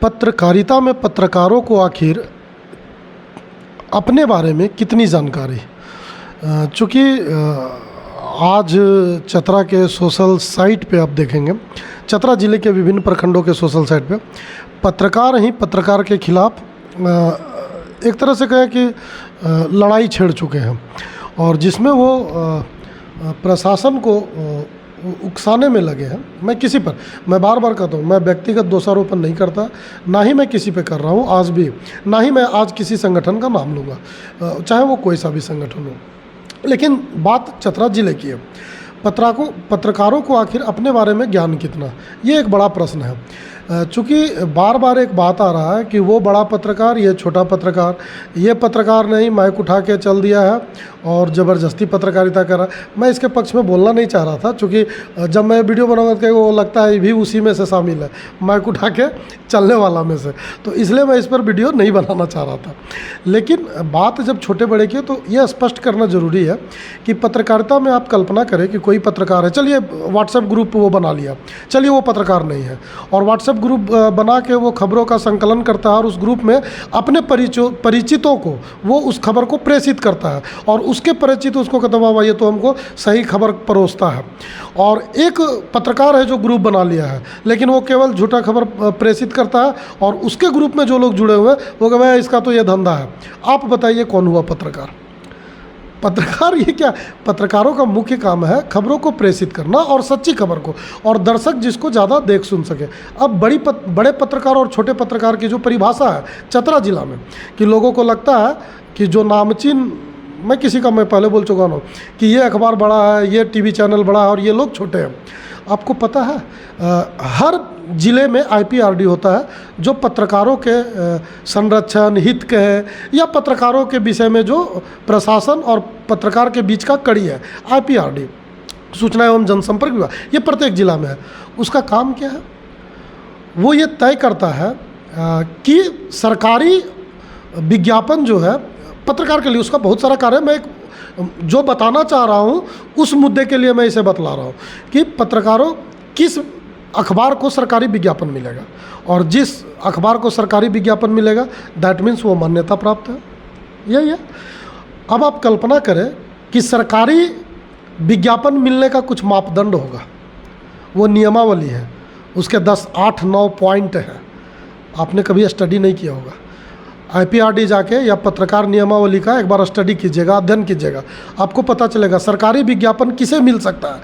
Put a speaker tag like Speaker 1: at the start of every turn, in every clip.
Speaker 1: पत्रकारिता में पत्रकारों को आखिर अपने बारे में कितनी जानकारी। चूँकि आज चतरा के सोशल साइट पे आप देखेंगे, चतरा ज़िले के विभिन्न प्रखंडों के सोशल साइट पे पत्रकार ही पत्रकार के खिलाफ एक तरह से कहें कि लड़ाई छेड़ चुके हैं, और जिसमें वो प्रशासन को उकसाने में लगे हैं। मैं बार बार कहता हूँ, मैं व्यक्तिगत दोषारोपण नहीं करता, ना ही मैं किसी पे कर रहा हूँ आज भी, ना ही मैं आज किसी संगठन का नाम लूँगा, चाहे वो कोई सा भी संगठन हो। लेकिन बात चतरा ज़िले की है। पत्रकारों को आखिर अपने बारे में ज्ञान कितना, ये एक बड़ा प्रश्न है। चूँकि बार बार एक बात आ रहा है कि वो बड़ा पत्रकार, ये छोटा पत्रकार, ये पत्रकार नहीं माइक उठा के चल दिया है और ज़बरदस्ती पत्रकारिता कर रहा है। मैं इसके पक्ष में बोलना नहीं चाह रहा था, चूँकि जब मैं वीडियो बनाऊंगा तो वो लगता है भी उसी में से शामिल है, माइक उठा के चलने वाला में से, तो इसलिए मैं इस पर वीडियो नहीं बनाना चाह रहा था। लेकिन बात जब छोटे बड़े की तो ये स्पष्ट करना ज़रूरी है कि पत्रकारिता में आप कल्पना करें कि कोई पत्रकार है, चलिए व्हाट्सएप ग्रुप वो बना लिया, चलिए वो पत्रकार नहीं है, और व्हाट्सएप ग्रुप बना के वो खबरों का संकलन करता है और उस ग्रुप में अपने परिचितों को वो उस खबर को प्रेषित करता है, और उसके परिचित उसको कहते हैं वाह ये तो हमको सही खबर परोसता है। और एक पत्रकार है जो ग्रुप बना लिया है, लेकिन वो केवल झूठा खबर प्रेषित करता है, और उसके ग्रुप में जो लोग जुड़े हुए वो कहते हैं इसका तो ये धंधा है। आप बताइए कौन हुआ पत्रकार? पत्रकार ये क्या? पत्रकारों का मुख्य काम है खबरों को प्रेषित करना, और सच्ची खबर को, और दर्शक जिसको ज़्यादा देख सुन सके। अब बड़े पत्रकार और छोटे पत्रकार की जो परिभाषा है चतरा जिला में, कि लोगों को लगता है कि जो नामचीन, मैं पहले बोल चुका हूँ कि ये अखबार बड़ा है, ये टीवी चैनल बड़ा है और ये लोग छोटे हैं। आपको पता है हर ज़िले में IPRD होता है, जो पत्रकारों के संरक्षण हित के है, या पत्रकारों के विषय में जो प्रशासन और पत्रकार के बीच का कड़ी है। IPRD सूचना एवं जनसंपर्क विभाग, ये प्रत्येक जिला में है। उसका काम क्या है? वो ये तय करता है कि सरकारी विज्ञापन जो है पत्रकार के लिए, उसका बहुत सारा कार्य है। मैं जो बताना चाह रहा हूँ उस मुद्दे के लिए मैं इसे बतला रहा हूँ कि पत्रकारों किस अखबार को सरकारी विज्ञापन मिलेगा, और जिस अखबार को सरकारी विज्ञापन मिलेगा दैट मीन्स वो मान्यता प्राप्त है। यही है। अब आप कल्पना करें कि सरकारी विज्ञापन मिलने का कुछ मापदंड होगा, वो नियमावली है, उसके 10, 8, 9 पॉइंट हैं। आपने कभी स्टडी नहीं किया होगा, IPRD जाके या पत्रकार नियमावली का एक बार स्टडी कीजिएगा, अध्ययन कीजिएगा, आपको पता चलेगा सरकारी विज्ञापन किसे मिल सकता है।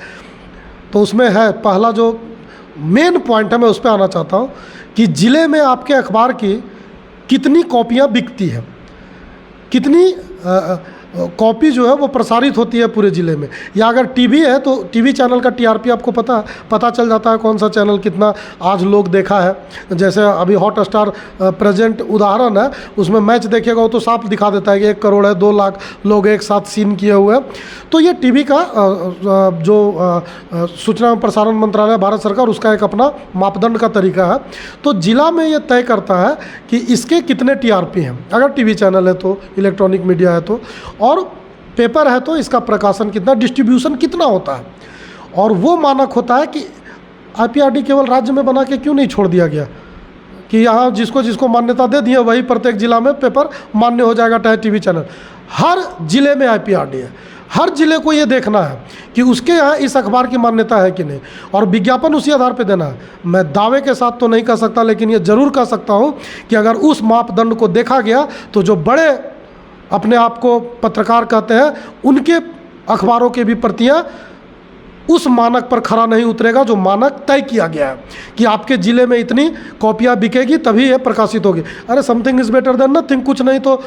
Speaker 1: तो उसमें है पहला जो मेन पॉइंट है, मैं उस पर आना चाहता हूँ कि ज़िले में आपके अखबार की कितनी कॉपियाँ बिकती हैं, कितनी कॉपी जो है वो प्रसारित होती है पूरे ज़िले में। या अगर टीवी है तो टीवी चैनल का TRP आपको पता चल जाता है, कौन सा चैनल कितना आज लोग देखा है। जैसे अभी हॉट स्टार प्रेजेंट उदाहरण है, उसमें मैच देखेगा वो तो साफ दिखा देता है कि 1 करोड़ है, 2 लाख लोग एक साथ सीन किए हुए हैं। तो ये टीवी का जो सूचना एवं प्रसारण मंत्रालय भारत सरकार, उसका एक अपना मापदंड का तरीका है। तो जिला में ये तय करता है कि इसके कितने TRP हैं, अगर टीवी चैनल है तो, इलेक्ट्रॉनिक मीडिया है तो, और पेपर है तो इसका प्रकाशन कितना, डिस्ट्रीब्यूशन कितना होता है। और वो मानक होता है कि IPRD केवल राज्य में बना के क्यों नहीं छोड़ दिया गया कि यहाँ जिसको मान्यता दे दिए वही प्रत्येक जिला में पेपर मान्य हो जाएगा, चाहे टीवी चैनल। हर जिले में IPRD है, हर जिले को ये देखना है कि उसके यहाँ इस अखबार की मान्यता है कि नहीं, और विज्ञापन उसी आधार पर देना है। मैं दावे के साथ तो नहीं कह सकता, लेकिन ये जरूर कह सकता हूँ कि अगर उस मापदंड को देखा गया तो जो बड़े अपने आप को पत्रकार कहते हैं, उनके अखबारों की भी प्रतियां उस मानक पर खरा नहीं उतरेगा जो मानक तय किया गया है कि आपके ज़िले में इतनी कॉपियां बिकेगी तभी ये प्रकाशित होगी। अरे something is better than nothing, कुछ नहीं तो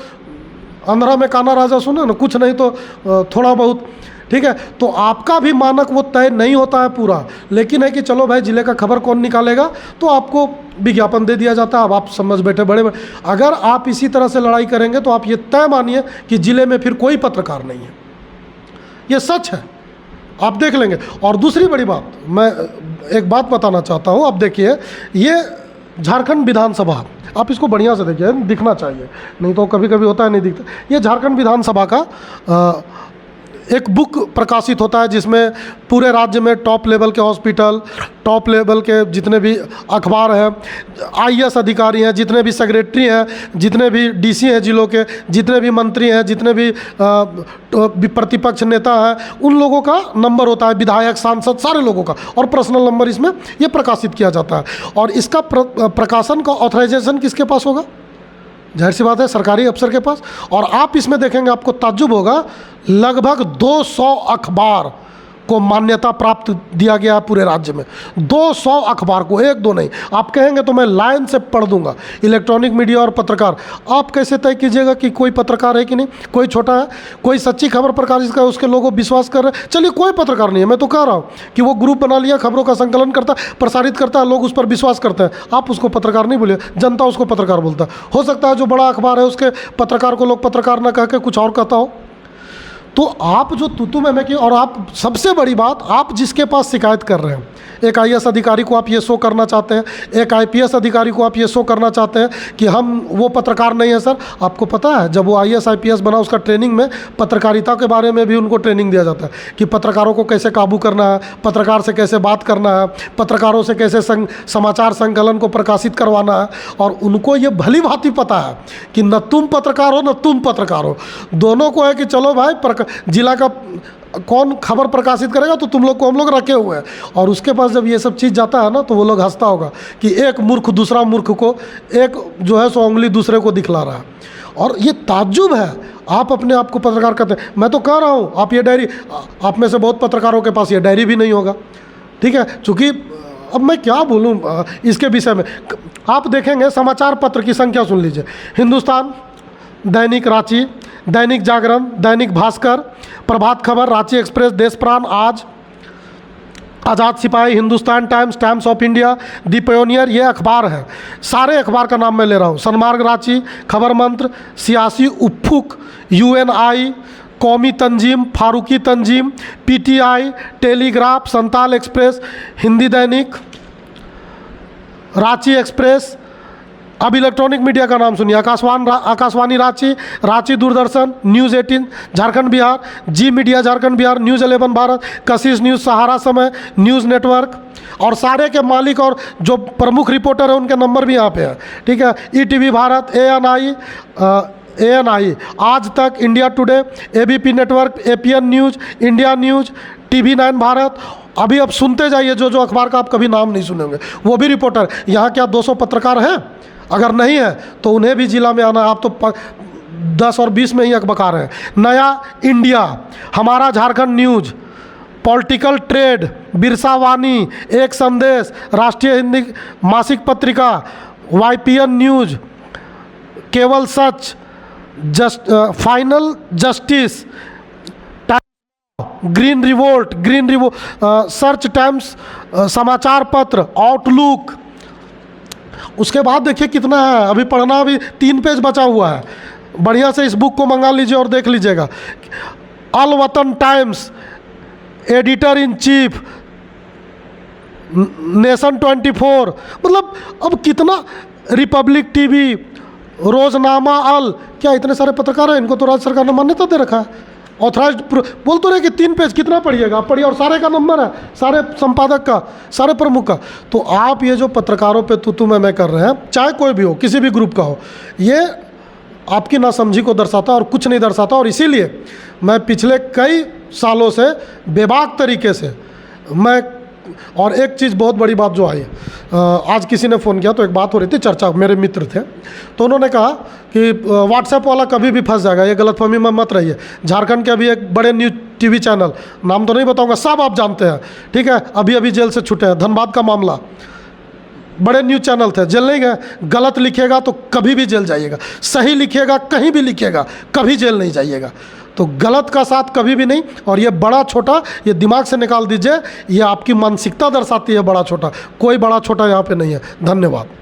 Speaker 1: अंधरा में काना राजा सुना ना, कुछ नहीं तो थोड़ा बहुत, ठीक है। तो आपका भी मानक वो तय नहीं होता है पूरा, लेकिन है कि चलो भाई ज़िले का खबर कौन निकालेगा, तो आपको विज्ञापन दे दिया जाता है। अब आप समझ बैठे बड़े। अगर आप इसी तरह से लड़ाई करेंगे तो आप ये तय मानिए कि ज़िले में फिर कोई पत्रकार नहीं है। ये सच है, आप देख लेंगे। और दूसरी बड़ी बात, मैं एक बात बताना चाहता हूँ। आप देखिए, ये झारखंड विधानसभा, आप इसको बढ़िया से देखिए, दिखना चाहिए, नहीं तो कभी कभी होता है नहीं दिखता। ये झारखंड विधानसभा का एक बुक प्रकाशित होता है जिसमें पूरे राज्य में टॉप लेवल के हॉस्पिटल, टॉप लेवल के जितने भी अखबार हैं, आईएएस अधिकारी हैं, जितने भी सेक्रेटरी हैं, जितने भी डीसी हैं जिलों के, जितने भी मंत्री हैं, जितने भी प्रतिपक्ष नेता हैं, उन लोगों का नंबर होता है, विधायक, सांसद, सारे लोगों का, और पर्सनल नंबर इसमें ये प्रकाशित किया जाता है। और इसका प्रकाशन का ऑथराइजेशन किसके पास होगा? जाहिर सी बात है, सरकारी अफसर के पास। और आप इसमें देखेंगे, आपको ताज्जुब होगा, लगभग 200 अखबार को मान्यता प्राप्त दिया गया है पूरे राज्य में। 200 अखबार को, एक दो नहीं। आप कहेंगे तो मैं लाइन से पढ़ दूंगा। इलेक्ट्रॉनिक मीडिया और पत्रकार, आप कैसे तय कीजिएगा कि कोई पत्रकार है कि नहीं? कोई छोटा है, कोई सच्ची खबर प्रकाशित कर उसके लोगों विश्वास कर रहे हैं, चलिए कोई पत्रकार नहीं है, मैं तो कह रहा हूँ कि वो ग्रुप बना लिया, खबरों का संकलन करता है, प्रसारित करता है, लोग उस पर विश्वास करते हैं, आप उसको पत्रकार नहीं बोलिए, जनता उसको पत्रकार बोलता है। हो सकता है जो बड़ा अखबार है उसके पत्रकार को लोग पत्रकार ना कह के कुछ और कहता हो। तो आप जो तू मैं की, और आप सबसे बड़ी बात, आप जिसके पास शिकायत कर रहे हैं, एक आईएएस अधिकारी को आप ये शो करना चाहते हैं, एक आईपीएस अधिकारी को आप ये शो करना चाहते हैं कि हम वो पत्रकार नहीं है। सर, आपको पता है जब वो आईएएस आईपीएस बना, उसका ट्रेनिंग में पत्रकारिता के बारे में भी उनको ट्रेनिंग दिया जाता है कि पत्रकारों को कैसे काबू करना है, पत्रकार से कैसे बात करना है, पत्रकारों से कैसे समाचार संकलन को प्रकाशित करवाना है। और उनको ये भली भांति पता है कि न तुम पत्रकार हो न तुम पत्रकार हो, दोनों को है कि चलो भाई जिला का कौन खबर प्रकाशित करेगा, तो तुम लोग को हम लोग रखे हुए हैं। और उसके पास जब ये सब चीज़ जाता है ना, तो वो लोग हंसता होगा कि एक मूर्ख दूसरा मूर्ख को, एक जो है सो उंगली दूसरे को दिखला रहा है। और ये ताज्जुब है, आप अपने आप को पत्रकार कहते हैं। मैं तो कह रहा हूँ, आप ये डायरी, आप में से बहुत पत्रकारों के पास ये डायरी भी नहीं होगा, ठीक है? चूँकि अब मैं क्या बोलूँ इसके विषय में। आप देखेंगे समाचार पत्र की संख्या सुन लीजिए, हिंदुस्तान, दैनिक रांची, दैनिक जागरण, दैनिक भास्कर, प्रभात खबर, रांची एक्सप्रेस, देश प्राण, आज, आज़ाद सिपाही, Hindustan times, times of India, the pioneer, ये अखबार हैं। सारे अखबार का नाम मैं ले रहा हूँ। सन्मार्ग रांची, खबर मंत्र, सियासी Ufuq, UNI, Qaumi Tanzeem, Farooqui Tanzeem, PTI, Telegraph, Santhal express, Hindi Dainik, Ranchi express. अब इलेक्ट्रॉनिक मीडिया का नाम सुनिए, Akashvani Ranchi, Ranchi Doordarshan, news 18 Jharkhand Bihar, Zee media Jharkhand Bihar, news 11 Bharat, Kashish news, सहारा समय, न्यूज़ नेटवर्क। और सारे के मालिक और जो प्रमुख रिपोर्टर हैं उनके नंबर भी यहाँ पे हैं, ठीक है? ईटीवी भारत, एएनआई, आज तक, India today, ABP network, APN news, India news, TV9 Bharat. अभी अब सुनते जाइए, जो जो अखबार का आप कभी नाम नहीं सुने होंगे वो भी रिपोर्टर। यहाँ क्या 200 पत्रकार हैं? अगर नहीं है तो उन्हें भी जिला में आना। आप तो 10 और 20 में ही अखबार हैं। Naya India, Hamara Jharkhand news, political trade, Birsavani, Ek Sandesh, राष्ट्रीय हिंदी मासिक पत्रिका, YPN news, Kewal Sach, final justice, green revolt, search times, समाचार पत्र, आउटलुक। उसके बाद देखिए कितना है, अभी पढ़ना, अभी 3 पेज बचा हुआ है। बढ़िया से इस बुक को मंगा लीजिए और देख लीजिएगा। अल वतन times, editor in chief, nation 24, मतलब अब कितना, रिपब्लिक टीवी, रोजनामा अल, क्या इतने सारे पत्रकार हैं? इनको तो राज्य सरकार ने मान्यता दे रखा है, ऑथराइज्ड। बोल तो रहे कि 3 पेज, कितना पढ़िएगा? आप पढ़िए, और सारे का नंबर है, सारे संपादक का, सारे प्रमुख का। तो आप ये जो पत्रकारों पे तू मैं कर रहे हैं, चाहे कोई भी हो, किसी भी ग्रुप का हो, ये आपकी नासमझी को दर्शाता और कुछ नहीं दर्शाता। और इसीलिए मैं पिछले कई सालों से बेबाक तरीके से मैं, और एक चीज़ बहुत बड़ी बात जो आई, आज किसी ने फ़ोन किया तो एक बात हो रही थी, चर्चा, मेरे मित्र थे, तो उन्होंने कहा कि व्हाट्सएप वाला कभी भी फंस जाएगा, ये गलतफहमी में मत रहिए। झारखंड के अभी एक बड़े न्यूज़ टीवी चैनल, नाम तो नहीं बताऊंगा, सब आप जानते हैं, ठीक है, अभी जेल से छूटे हैं, धनबाद का मामला, बड़े न्यूज़ चैनल थे, जेल नहीं गए। गलत लिखेगा तो कभी भी जेल जाइएगा, सही लिखिएगा, कहीं भी लिखिएगा, कभी जेल नहीं जाइएगा। तो गलत का साथ कभी भी नहीं। और ये बड़ा छोटा, ये दिमाग से निकाल दीजिए, ये आपकी मानसिकता दर्शाती है, बड़ा छोटा, कोई बड़ा छोटा यहाँ पे नहीं है। धन्यवाद।